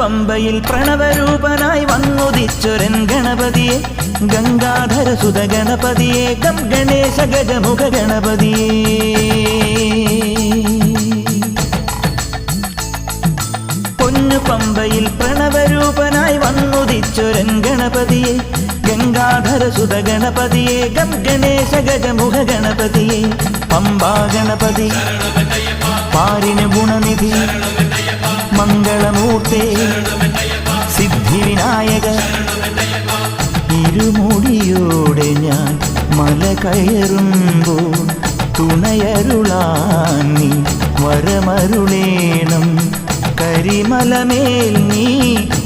പമ്പയിൽ പ്രണവരൂപനായി വന്നുദിച്ചൊരൻ ഗണപതിയെ ഗംഗാധരസുത ഗണപതിയെ ഗം ഗണേശ ഗജമുഖ ഗണപതിയെ പൊന്നു പമ്പയിൽ പ്രണവരൂപനായി വന്നുദിച്ചൊരൻ ഗണപതിയെ ഗംഗാധരസുത ഗണപതിയെ ഗം ഗണേശ ഗജമുഖ ഗണപതിയെ പമ്പാ ഗണപതി പാരിന് ഗുണനിധി മംഗളമൂർത്തേ സിദ്ധിവിനായക ഇരുമുടിയോടെ ഞാൻ മല കയറുമ്പോൾ തുണയരുളാൻ നീ വരമരുളേണം കരിമലമേൽ നീ